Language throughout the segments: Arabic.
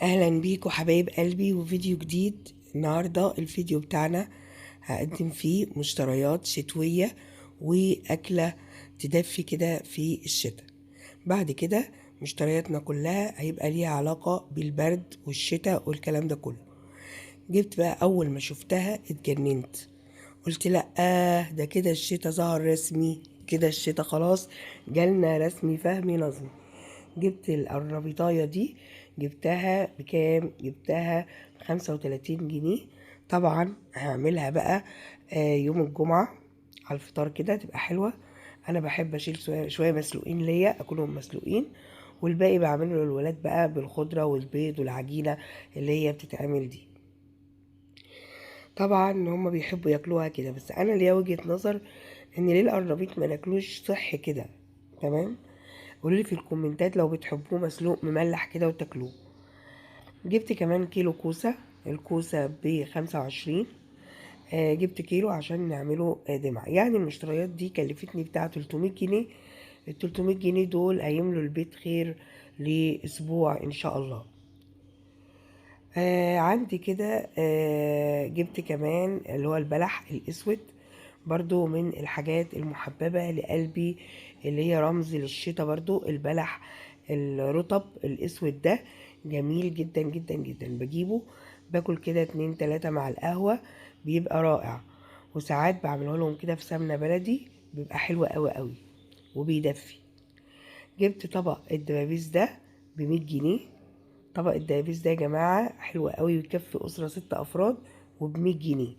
اهلا بيكم حبايب قلبي وفيديو جديد. النهارده الفيديو بتاعنا هقدم فيه مشتريات شتوية واكلة تدفي كده في الشتاء. بعد كده مشترياتنا كلها هيبقى ليها علاقة بالبرد والشتاء والكلام ده كله. جبت بقى اول ما شفتها اتجننت، قلت لا ده كده الشتاء ظهر رسمي، كده الشتاء خلاص جالنا رسمي فهمي نظمي. جبت الربيطاية دي، جبتها بكام؟ جبتها ب35 جنيه. طبعا هعملها بقى يوم الجمعة على الفطار كده تبقى حلوة. انا بحب اشيل شوية مسلوقين ليا اكلهم مسلوقين، والباقي بعمله للولاد بقى بالخضرة والبيض والعجينة اللي هي بتتعمل دي. طبعا هما بيحبوا ياكلوها كده، بس انا ليا وجهة نظر ان ليه القرنبيط ما ناكلوش صحي كده. تمام، قولولي في الكومنتات لو بتحبوه مسلوق مملح كده وتاكلوه. جبت كمان كيلو كوسة، الكوسة ب25. جبت كيلو عشان نعمله دمع. يعني المشتريات دي كلفتني بتاع 300 جنيه. ال 300 جنيه دول هيملوا البيت خير لأسبوع إن شاء الله. عندي كده جبت كمان اللي هو البلح الأسود، برضو من الحاجات المحببة لقلبي، اللي هي رمز للشتاء. برضو البلح الرطب الأسود ده جميل جدا جدا جدا، بجيبه باكل كده 2 3 مع القهوة، بيبقى رائع. وساعات بعمله لهم كده في سمنة بلدي، بيبقى حلو قوي قوي وبيدفي. جبت طبق الدبابيس ده ب100 جنيه. طبق الدبابيس ده يا جماعة حلو قوي ويكفي أسرة 6 أفراد وب100 جنيه.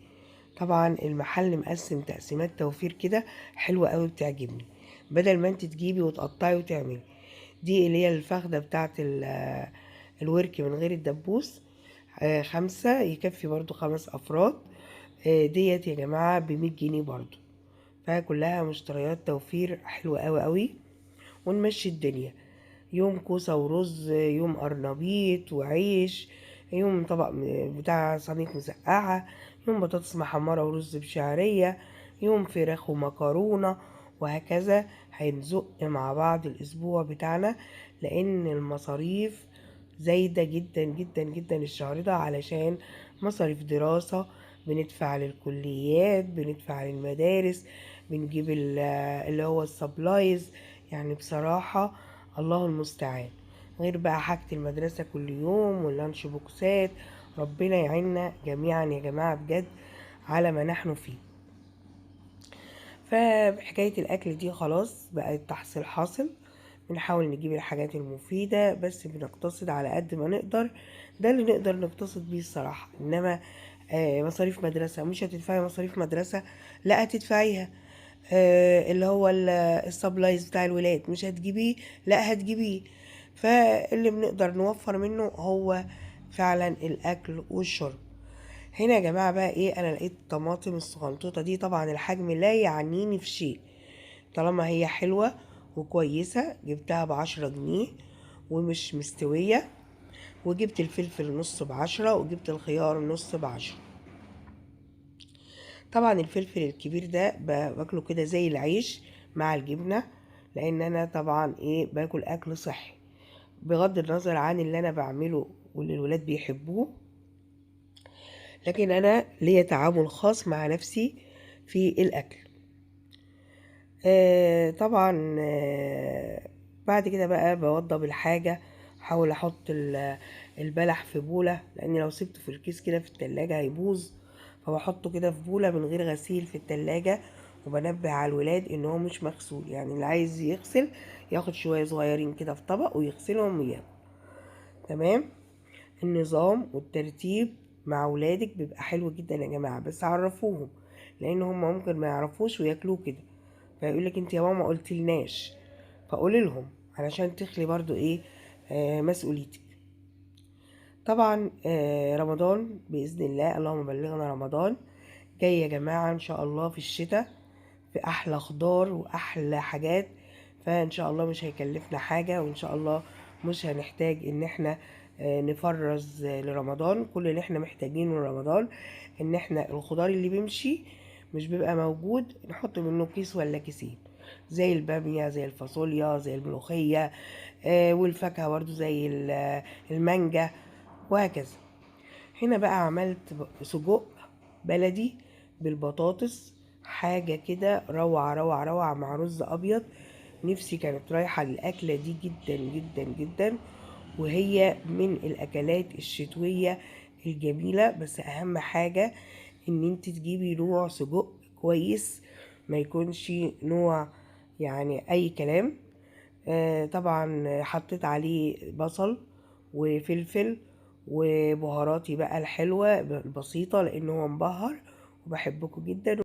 طبعا المحل مقسم تقسيمات توفير كده حلوة قوي بتعجبني، بدل ما انت تجيبي وتقطعي وتعملي. دي اللي هي الفخدة بتاعت الورك من غير الدبوس، 5 يكفي برضو 5 أفراد. ديت يا جماعة ب100 جنيه برضو. فكلها مشتريات توفير حلوة قوي قوي. ونمشي الدنيا، يوم كوسة ورز، يوم قرنبيط وعيش، يوم طبق بتاع صينية مسقعة، يوم بطاطس محمرة ورز بشعرية، يوم فراخ ومكرونة، وهكذا. هنزق مع بعض الأسبوع بتاعنا، لأن المصاريف زايدة جدا جدا جدا الشهر ده، علشان مصاريف دراسة، بندفع للكليات، بندفع للمدارس، بنجيب اللي هو السبلايز. يعني بصراحة الله المستعان، غير بقى حاجة المدرسة كل يوم واللانش بوكسات. ربنا يعيننا جميعا يا جماعة بجد على ما نحن فيه. فحكاية الأكل دي خلاص بقت تحصيل حاصل. بنحاول نجيب الحاجات المفيدة، بس بنقتصد على قد ما نقدر. ده اللي نقدر نقتصد بيه الصراحة. إنما مصاريف مدرسة، مش هتدفعي مصاريف مدرسة؟ لا هتدفعيها. اللي هو السبلايز بتاع الولاد مش هتجيبيه؟ لا هتجيبيه. فاللي بنقدر نوفر منه هو فعلا الأكل والشرب. هنا يا جماعة بقى ايه، انا لقيت طماطم الصغنطوطة دي، طبعا الحجم لا يعنيني في شيء طالما هي حلوة وكويسة. جبتها ب10 جنيه ومش مستوية. وجبت الفلفل نص ب10، وجبت الخيار نص ب10. طبعا الفلفل الكبير ده باكله كده زي العيش مع الجبنة، لان انا طبعا ايه باكل اكل صحي بغض النظر عن اللي انا بعمله واللي الولاد بيحبوه. لكن انا ليا تعامل خاص مع نفسي في الاكل. طبعا بعد كده بقى بوضب الحاجة، احاول احط البلح في بولة، لان لو سبته في الكيس كده في التلاجة هيبوظ. فبحطه كده في بولة من غير غسيل في التلاجة، وبنبه على الولاد ان هو مش مغسول. يعني اللي عايز يغسل ياخد شوية صغيرين كده في طبق ويغسلهم وياكل. تمام. النظام والترتيب مع ولادك بيبقى حلو جدا يا جماعة، بس عرفوهم، لان هم ممكن ما يعرفوش وياكلوه كده، فيقول لك انت يا ماما قلتلناش. فقولي لهم علشان تخلي برضو ايه مسؤوليتك. طبعا رمضان باذن الله، اللهم بلغنا رمضان، جاي يا جماعه ان شاء الله في الشتاء، في احلى خضار واحلى حاجات. فان شاء الله مش هيكلفنا حاجه، وان شاء الله مش هنحتاج ان احنا نفرز لرمضان. كل اللي احنا محتاجينه لرمضان ان احنا الخضار اللي بيمشي مش بيبقى موجود نحط منه كيس ولا كيسين، زي البامية، زي الفاصوليا، زي الملوخية، والفاكهة برضو زي المانجا. وهكذا. هنا بقى عملت سجق بلدي بالبطاطس، حاجة كده روعة روعة روعة مع رز أبيض. نفسي كانت رايحة للأكلة دي جدا جدا جدا، وهي من الأكلات الشتوية الجميلة. بس أهم حاجة إن انت تجيبي نوع سجق كويس، ما يكونش نوع يعني أي كلام. طبعا حطيت عليه بصل وفلفل وبهاراتي بقى الحلوة البسيطة، لأنه هو مبهر وبحبكم جدا.